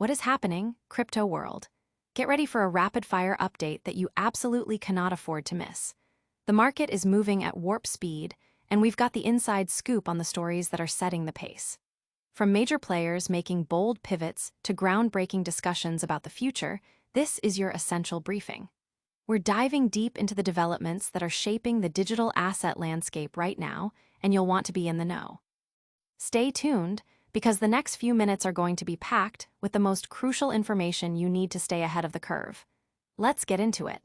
What is happening, crypto world? Get ready for a rapid-fire update that you absolutely cannot afford to miss. The market is moving at warp speed, and we've got the inside scoop on the stories that are setting the pace. From major players making bold pivots to groundbreaking discussions about the future, this is your essential briefing. We're diving deep into the developments that are shaping the digital asset landscape right now, and you'll want to be in the know. Stay tuned, because the next few minutes are going to be packed with the most crucial information you need to stay ahead of the curve. Let's get into it.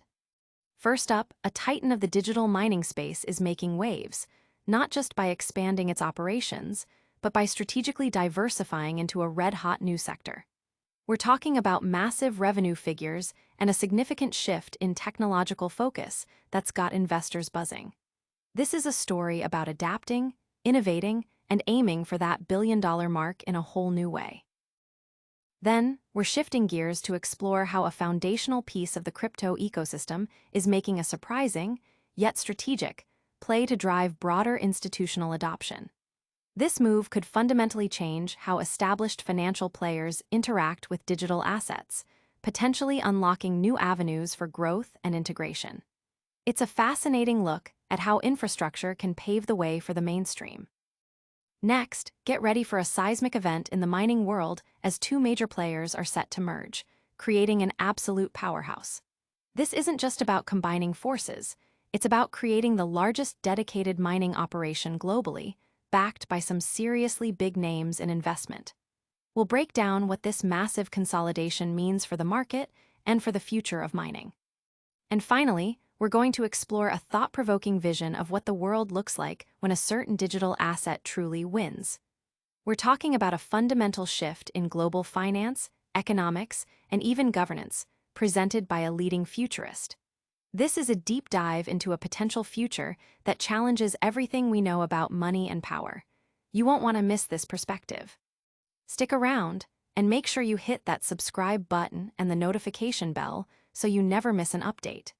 First up, a titan of the digital mining space is making waves, not just by expanding its operations, but by strategically diversifying into a red-hot new sector. We're talking about massive revenue figures and a significant shift in technological focus that's got investors buzzing. This is a story about adapting, innovating, and aiming for that billion-dollar mark in a whole new way. Then, we're shifting gears to explore how a foundational piece of the crypto ecosystem is making a surprising, yet strategic, play to drive broader institutional adoption. This move could fundamentally change how established financial players interact with digital assets, potentially unlocking new avenues for growth and integration. It's a fascinating look at how infrastructure can pave the way for the mainstream. Next, get ready for a seismic event in the mining world as two major players are set to merge, creating an absolute powerhouse. This isn't just about combining forces, it's about creating the largest dedicated mining operation globally, backed by some seriously big names in investment. We'll break down what this massive consolidation means for the market and for the future of mining. And finally, we're going to explore a thought-provoking vision of what the world looks like when a certain digital asset truly wins. We're talking about a fundamental shift in global finance, economics, and even governance, presented by a leading futurist. This is a deep dive into a potential future that challenges everything we know about money and power. You won't want to miss this perspective. Stick around, and make sure you hit that subscribe button and the notification bell so you never miss an update.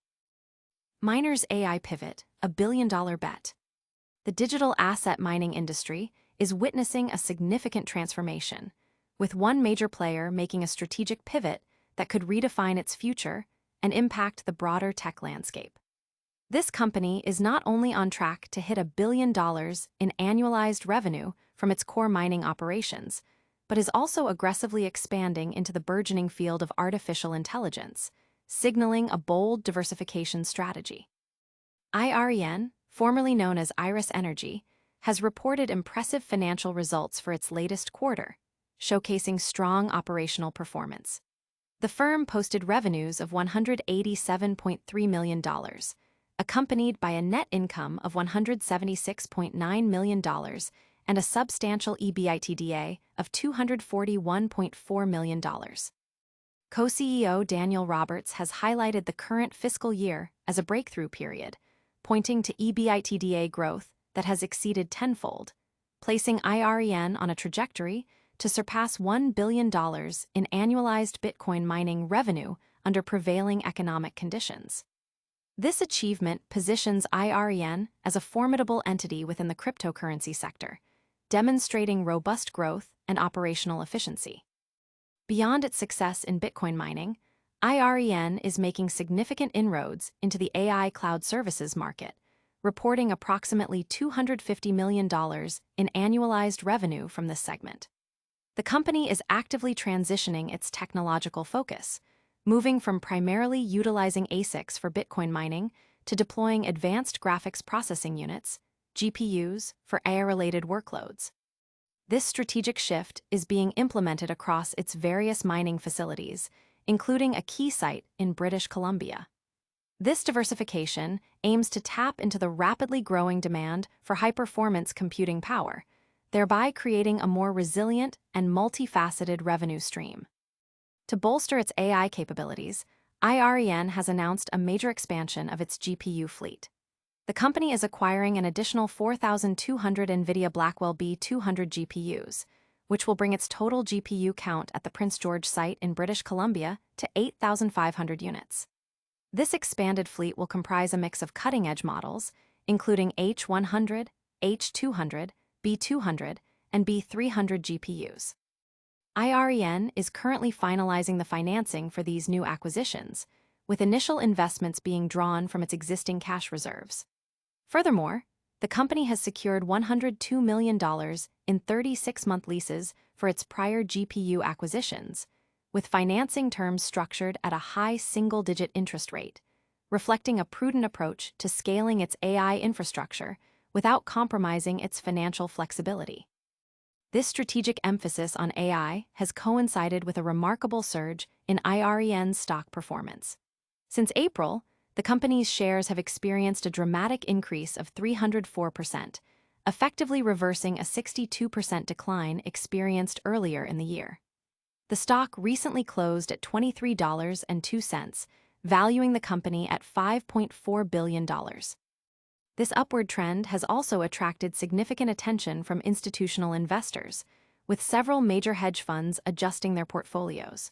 Miners' AI pivot, a billion-dollar bet. The digital asset mining industry is witnessing a significant transformation, with one major player making a strategic pivot that could redefine its future and impact the broader tech landscape. This company is not only on track to hit $1 billion in annualized revenue from its core mining operations, but is also aggressively expanding into the burgeoning field of artificial intelligence, signaling a bold diversification strategy. IREN, formerly known as Iris Energy, has reported impressive financial results for its latest quarter, showcasing strong operational performance. The firm posted revenues of $187.3 million, accompanied by a net income of $176.9 million and a substantial EBITDA of $241.4 million. Co-CEO Daniel Roberts has highlighted the current fiscal year as a breakthrough period, pointing to EBITDA growth that has exceeded tenfold, placing IREN on a trajectory to surpass $1 billion in annualized Bitcoin mining revenue under prevailing economic conditions. This achievement positions IREN as a formidable entity within the cryptocurrency sector, demonstrating robust growth and operational efficiency. Beyond its success in Bitcoin mining, IREN is making significant inroads into the AI cloud services market, reporting approximately $250 million in annualized revenue from this segment. The company is actively transitioning its technological focus, moving from primarily utilizing ASICs for Bitcoin mining to deploying advanced graphics processing units, GPUs, for AI-related workloads. This strategic shift is being implemented across its various mining facilities, including a key site in British Columbia. This diversification aims to tap into the rapidly growing demand for high-performance computing power, thereby creating a more resilient and multifaceted revenue stream. To bolster its AI capabilities, IREN has announced a major expansion of its GPU fleet. The company is acquiring an additional 4,200 NVIDIA Blackwell B200 GPUs, which will bring its total GPU count at the Prince George site in British Columbia to 8,500 units. This expanded fleet will comprise a mix of cutting-edge models, including H100, H200, B200, and B300 GPUs. IREN is currently finalizing the financing for these new acquisitions, with initial investments being drawn from its existing cash reserves. Furthermore, the company has secured $102 million in 36-month leases for its prior GPU acquisitions, with financing terms structured at a high single-digit interest rate, reflecting a prudent approach to scaling its AI infrastructure without compromising its financial flexibility. This strategic emphasis on AI has coincided with a remarkable surge in IREN's stock performance. Since April, the company's shares have experienced a dramatic increase of 304%, effectively reversing a 62% decline experienced earlier in the year. The stock recently closed at $23.02, valuing the company at $5.4 billion. This upward trend has also attracted significant attention from institutional investors, with several major hedge funds adjusting their portfolios.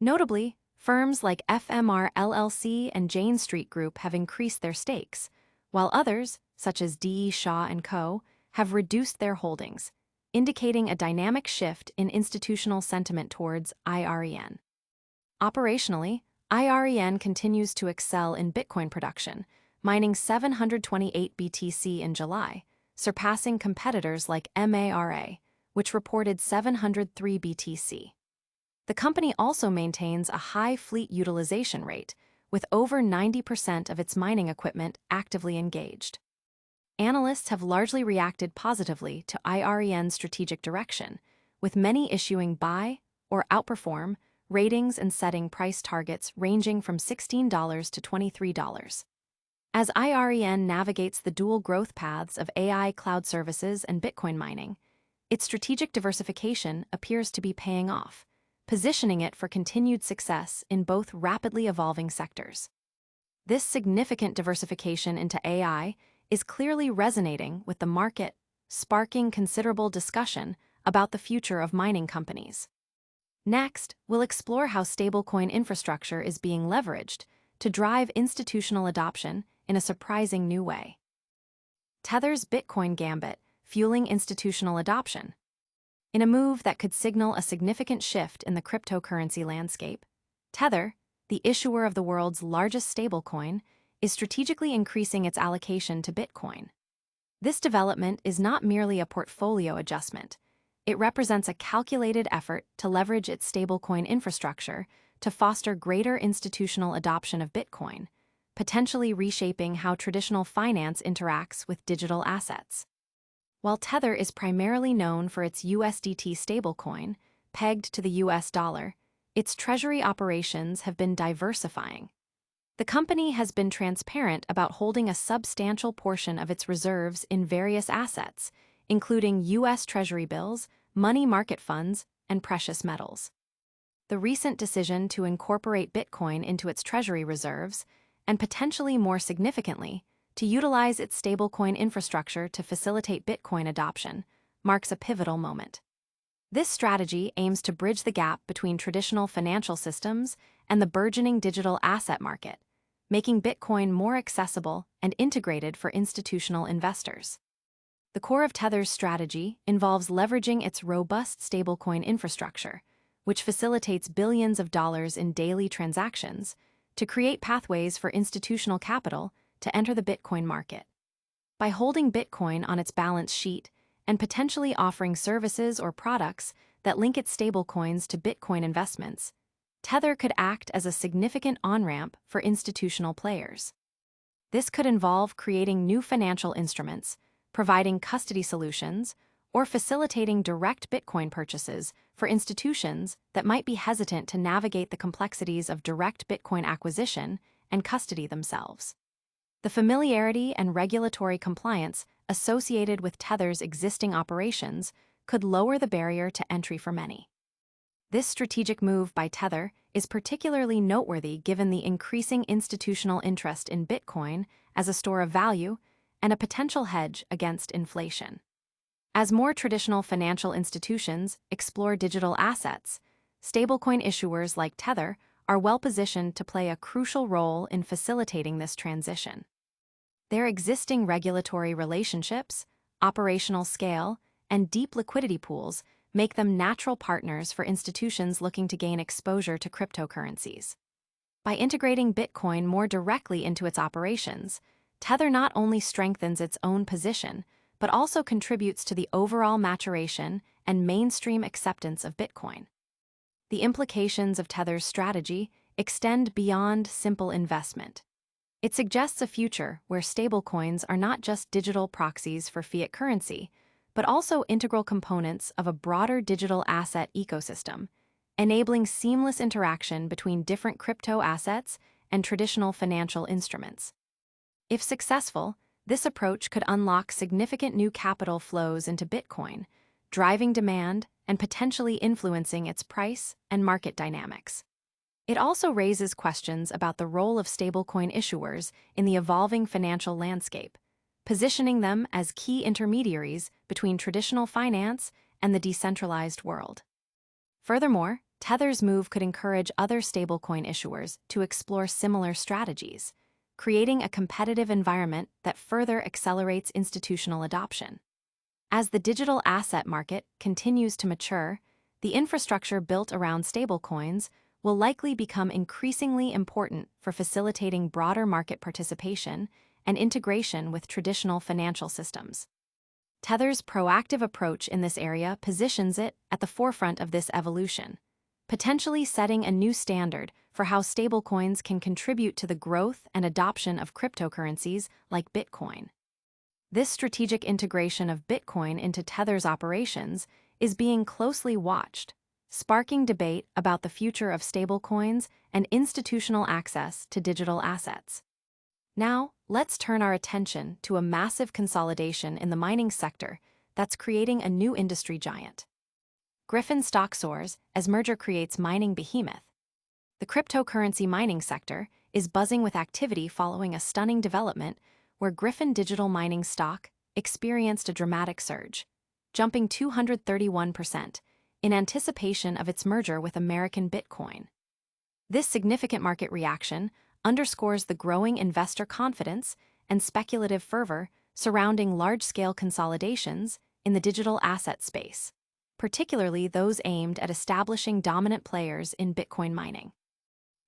Notably, firms like FMR LLC and Jane Street Group have increased their stakes, while others, such as D.E. Shaw & Co., have reduced their holdings, indicating a dynamic shift in institutional sentiment towards IREN. Operationally, IREN continues to excel in Bitcoin production, mining 728 BTC in July, surpassing competitors like MARA, which reported 703 BTC. The company also maintains a high fleet utilization rate, with over 90% of its mining equipment actively engaged. Analysts have largely reacted positively to IREN's strategic direction, with many issuing buy or outperform ratings and setting price targets ranging from $16 to $23. As IREN navigates the dual growth paths of AI cloud services and Bitcoin mining, its strategic diversification appears to be paying off, positioning it for continued success in both rapidly evolving sectors. This significant diversification into AI is clearly resonating with the market, sparking considerable discussion about the future of mining companies. Next, we'll explore how stablecoin infrastructure is being leveraged to drive institutional adoption in a surprising new way. Tether's Bitcoin gambit fueling institutional adoption. In a move that could signal a significant shift in the cryptocurrency landscape, Tether, the issuer of the world's largest stablecoin, is strategically increasing its allocation to Bitcoin. This development is not merely a portfolio adjustment. It represents a calculated effort to leverage its stablecoin infrastructure to foster greater institutional adoption of Bitcoin, potentially reshaping how traditional finance interacts with digital assets. While Tether is primarily known for its USDT stablecoin, pegged to the US dollar, its treasury operations have been diversifying. The company has been transparent about holding a substantial portion of its reserves in various assets, including US Treasury bills, money market funds, and precious metals. The recent decision to incorporate Bitcoin into its treasury reserves, and potentially more significantly, to utilize its stablecoin infrastructure to facilitate Bitcoin adoption, marks a pivotal moment. This strategy aims to bridge the gap between traditional financial systems and the burgeoning digital asset market, making Bitcoin more accessible and integrated for institutional investors. The core of Tether's strategy involves leveraging its robust stablecoin infrastructure, which facilitates billions of dollars in daily transactions, to create pathways for institutional capital to enter the Bitcoin market. By holding Bitcoin on its balance sheet and potentially offering services or products that link its stablecoins to Bitcoin investments, Tether could act as a significant on-ramp for institutional players. This could involve creating new financial instruments, providing custody solutions, or facilitating direct Bitcoin purchases for institutions that might be hesitant to navigate the complexities of direct Bitcoin acquisition and custody themselves. The familiarity and regulatory compliance associated with Tether's existing operations could lower the barrier to entry for many. This strategic move by Tether is particularly noteworthy given the increasing institutional interest in Bitcoin as a store of value and a potential hedge against inflation. As more traditional financial institutions explore digital assets, stablecoin issuers like Tether are well-positioned to play a crucial role in facilitating this transition. Their existing regulatory relationships, operational scale, and deep liquidity pools make them natural partners for institutions looking to gain exposure to cryptocurrencies. By integrating Bitcoin more directly into its operations, Tether not only strengthens its own position, but also contributes to the overall maturation and mainstream acceptance of Bitcoin. The implications of Tether's strategy extend beyond simple investment. It suggests a future where stablecoins are not just digital proxies for fiat currency, but also integral components of a broader digital asset ecosystem, enabling seamless interaction between different crypto assets and traditional financial instruments. If successful, this approach could unlock significant new capital flows into Bitcoin, driving demand and potentially influencing its price and market dynamics. It also raises questions about the role of stablecoin issuers in the evolving financial landscape, positioning them as key intermediaries between traditional finance and the decentralized world. Furthermore, Tether's move could encourage other stablecoin issuers to explore similar strategies, creating a competitive environment that further accelerates institutional adoption. As the digital asset market continues to mature, the infrastructure built around stablecoins will likely become increasingly important for facilitating broader market participation and integration with traditional financial systems. Tether's proactive approach in this area positions it at the forefront of this evolution, potentially setting a new standard for how stablecoins can contribute to the growth and adoption of cryptocurrencies like Bitcoin. This strategic integration of Bitcoin into Tether's operations is being closely watched, sparking debate about the future of stablecoins and institutional access to digital assets. Now, let's turn our attention to a massive consolidation in the mining sector that's creating a new industry giant. Gryphon stock soars as merger creates mining behemoth. The cryptocurrency mining sector is buzzing with activity following a stunning development where Gryphon digital mining stock experienced a dramatic surge, jumping 231% in anticipation of its merger with American Bitcoin. This significant market reaction underscores the growing investor confidence and speculative fervor surrounding large-scale consolidations in the digital asset space, particularly those aimed at establishing dominant players in Bitcoin mining.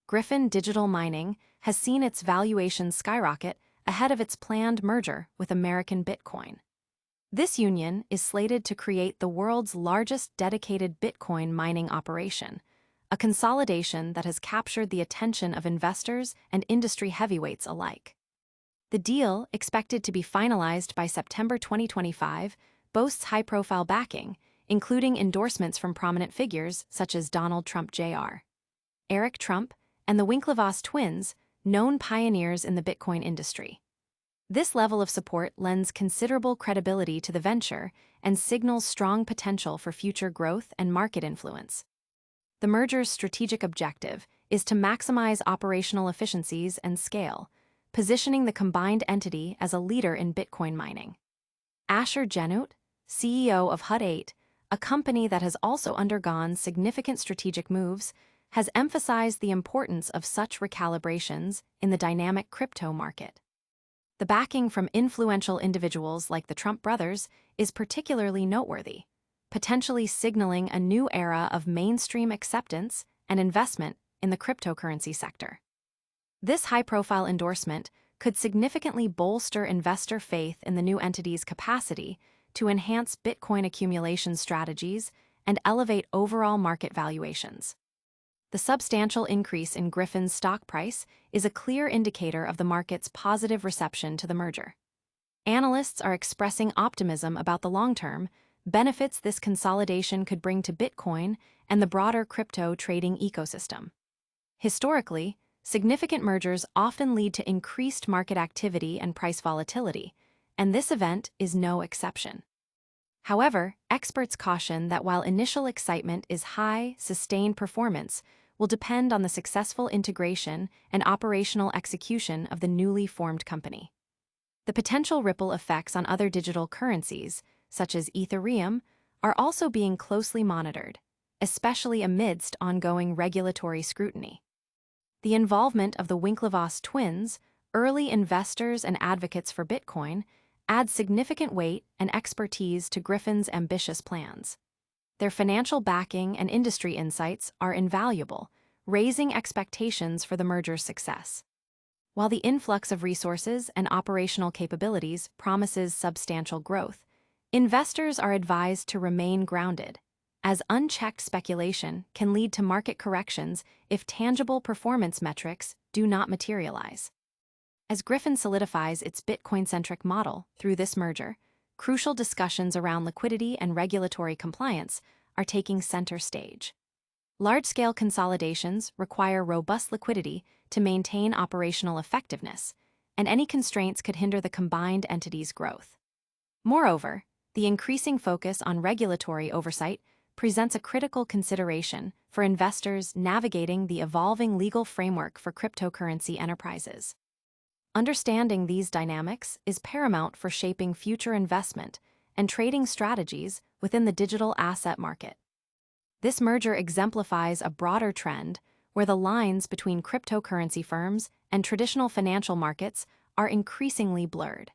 Gryphon Digital Mining has seen its valuation skyrocket ahead of its planned merger with American Bitcoin. This union is slated to create the world's largest dedicated Bitcoin mining operation, a consolidation that has captured the attention of investors and industry heavyweights alike. The deal, expected to be finalized by September 2025, boasts high-profile backing, including endorsements from prominent figures such as Donald Trump Jr., Eric Trump, and the Winklevoss twins, known pioneers in the Bitcoin industry. This level of support lends considerable credibility to the venture and signals strong potential for future growth and market influence. The merger's strategic objective is to maximize operational efficiencies and scale, positioning the combined entity as a leader in Bitcoin mining. Asher Genoot, CEO of Hut 8, a company that has also undergone significant strategic moves, has emphasized the importance of such recalibrations in the dynamic crypto market. The backing from influential individuals like the Trump brothers is particularly noteworthy, potentially signaling a new era of mainstream acceptance and investment in the cryptocurrency sector. This high-profile endorsement could significantly bolster investor faith in the new entity's capacity to enhance Bitcoin accumulation strategies and elevate overall market valuations. The substantial increase in Gryphon's stock price is a clear indicator of the market's positive reception to the merger. Analysts are expressing optimism about the long-term benefits this consolidation could bring to Bitcoin and the broader crypto trading ecosystem. Historically, significant mergers often lead to increased market activity and price volatility, and this event is no exception. However, experts caution that while initial excitement is high, sustained performance will depend on the successful integration and operational execution of the newly formed company. The potential ripple effects on other digital currencies, such as Ethereum, are also being closely monitored, especially amidst ongoing regulatory scrutiny. The involvement of the Winklevoss twins, early investors and advocates for Bitcoin, adds significant weight and expertise to Gryphon's ambitious plans. Their financial backing and industry insights are invaluable, raising expectations for the merger's success. While the influx of resources and operational capabilities promises substantial growth, investors are advised to remain grounded, as unchecked speculation can lead to market corrections if tangible performance metrics do not materialize. As Gryphon solidifies its Bitcoin-centric model through this merger, crucial discussions around liquidity and regulatory compliance are taking center stage. Large-scale consolidations require robust liquidity to maintain operational effectiveness, and any constraints could hinder the combined entity's growth. Moreover, the increasing focus on regulatory oversight presents a critical consideration for investors navigating the evolving legal framework for cryptocurrency enterprises. Understanding these dynamics is paramount for shaping future investment and trading strategies within the digital asset market. This merger exemplifies a broader trend where the lines between cryptocurrency firms and traditional financial markets are increasingly blurred.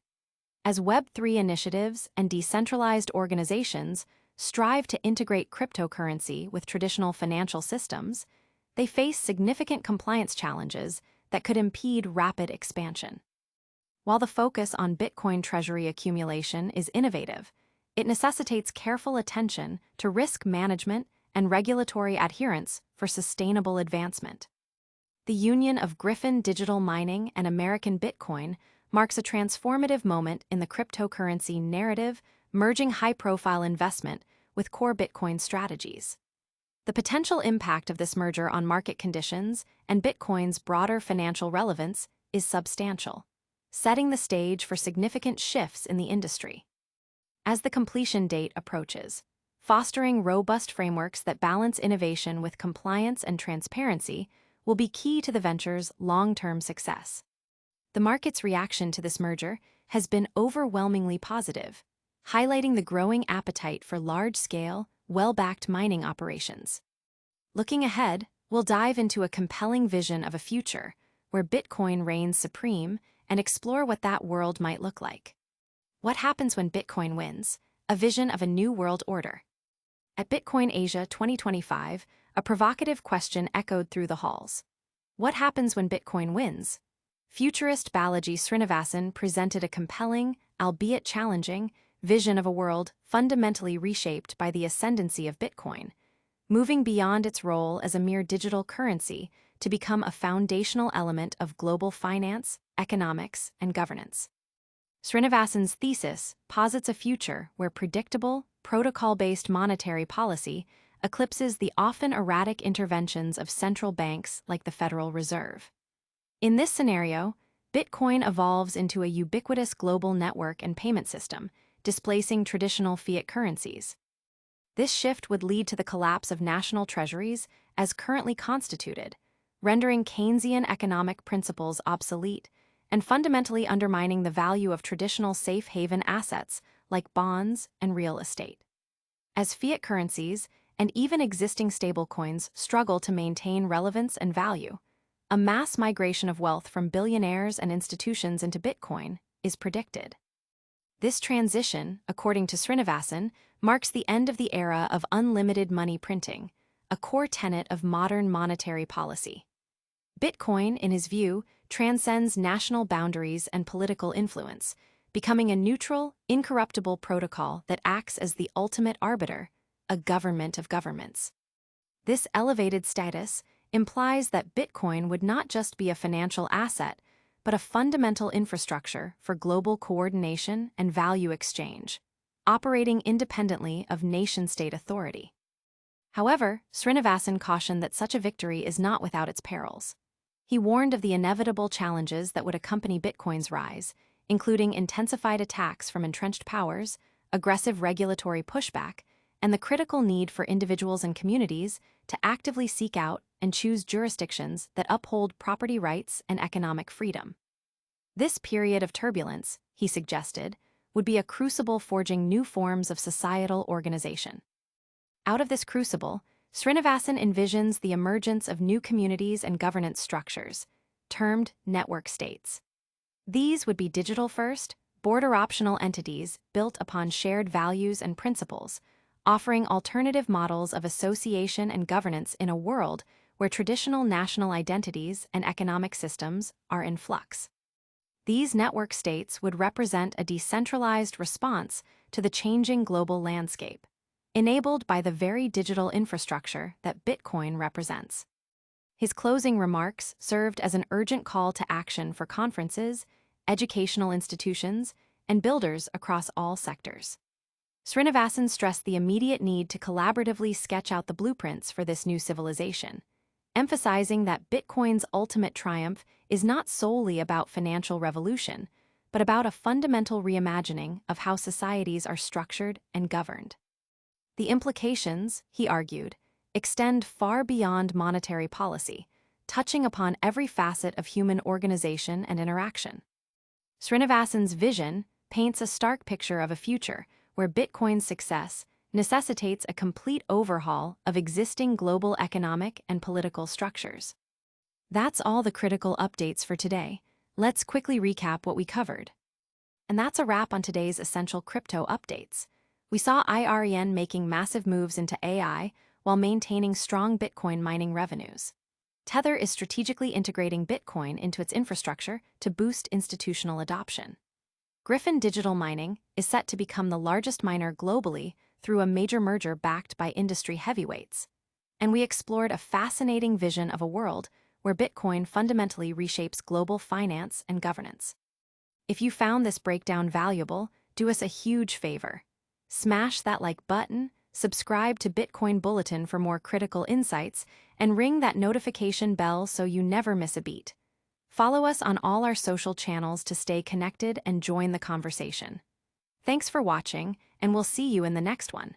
As Web3 initiatives and decentralized organizations strive to integrate cryptocurrency with traditional financial systems, they face significant compliance challenges that could impede rapid expansion. While the focus on Bitcoin treasury accumulation is innovative, it necessitates careful attention to risk management and regulatory adherence for sustainable advancement. The union of Gryphon digital mining and American Bitcoin marks a transformative moment in the cryptocurrency narrative, merging high-profile investment with core Bitcoin strategies. The potential impact of this merger on market conditions and Bitcoin's broader financial relevance is substantial, setting the stage for significant shifts in the industry. As the completion date approaches, fostering robust frameworks that balance innovation with compliance and transparency will be key to the venture's long-term success. The market's reaction to this merger has been overwhelmingly positive, highlighting the growing appetite for large-scale, well-backed mining operations. Looking ahead, we'll dive into a compelling vision of a future where Bitcoin reigns supreme and explore what that world might look like. What happens when Bitcoin wins? A vision of a new world order. At Bitcoin Asia 2025, a provocative question echoed through the halls. What happens when Bitcoin wins? Futurist Balaji Srinivasan presented a compelling, albeit challenging, vision of a world fundamentally reshaped by the ascendancy of Bitcoin, moving beyond its role as a mere digital currency to become a foundational element of global finance, economics, and governance. Srinivasan's thesis posits a future where predictable, protocol-based monetary policy eclipses the often erratic interventions of central banks like the Federal Reserve. In this scenario, Bitcoin evolves into a ubiquitous global network and payment system, displacing traditional fiat currencies. This shift would lead to the collapse of national treasuries as currently constituted, rendering Keynesian economic principles obsolete and fundamentally undermining the value of traditional safe haven assets like bonds and real estate. As fiat currencies and even existing stablecoins struggle to maintain relevance and value, a mass migration of wealth from billionaires and institutions into Bitcoin is predicted. This transition, according to Srinivasan, marks the end of the era of unlimited money printing, a core tenet of modern monetary policy. Bitcoin, in his view, transcends national boundaries and political influence, becoming a neutral, incorruptible protocol that acts as the ultimate arbiter, a government of governments. This elevated status implies that Bitcoin would not just be a financial asset, but a fundamental infrastructure for global coordination and value exchange, operating independently of nation-state authority. However, Srinivasan cautioned that such a victory is not without its perils. He warned of the inevitable challenges that would accompany Bitcoin's rise, including intensified attacks from entrenched powers, aggressive regulatory pushback, and the critical need for individuals and communities to actively seek out and choose jurisdictions that uphold property rights and economic freedom. This period of turbulence, he suggested, would be a crucible forging new forms of societal organization. Out of this crucible, Srinivasan envisions the emergence of new communities and governance structures, termed network states. These would be digital-first, border-optional entities built upon shared values and principles, offering alternative models of association and governance in a world where traditional national identities and economic systems are in flux. These network states would represent a decentralized response to the changing global landscape, enabled by the very digital infrastructure that Bitcoin represents. His closing remarks served as an urgent call to action for conferences, educational institutions, and builders across all sectors. Srinivasan stressed the immediate need to collaboratively sketch out the blueprints for this new civilization, emphasizing that Bitcoin's ultimate triumph is not solely about financial revolution, but about a fundamental reimagining of how societies are structured and governed. The implications, he argued, extend far beyond monetary policy, touching upon every facet of human organization and interaction. Srinivasan's vision paints a stark picture of a future where Bitcoin's success necessitates a complete overhaul of existing global economic and political structures. That's all the critical updates for today. Let's quickly recap what we covered. And that's a wrap on today's essential crypto updates. We saw IREN making massive moves into AI while maintaining strong Bitcoin mining revenues. Tether is strategically integrating Bitcoin into its infrastructure to boost institutional adoption. Gryphon Digital Mining is set to become the largest miner globally through a major merger backed by industry heavyweights. And we explored a fascinating vision of a world where Bitcoin fundamentally reshapes global finance and governance. If you found this breakdown valuable, do us a huge favor. Smash that like button, subscribe to Bitcoin Bulletin for more critical insights, and ring that notification bell so you never miss a beat. Follow us on all our social channels to stay connected and join the conversation. Thanks for watching, and we'll see you in the next one.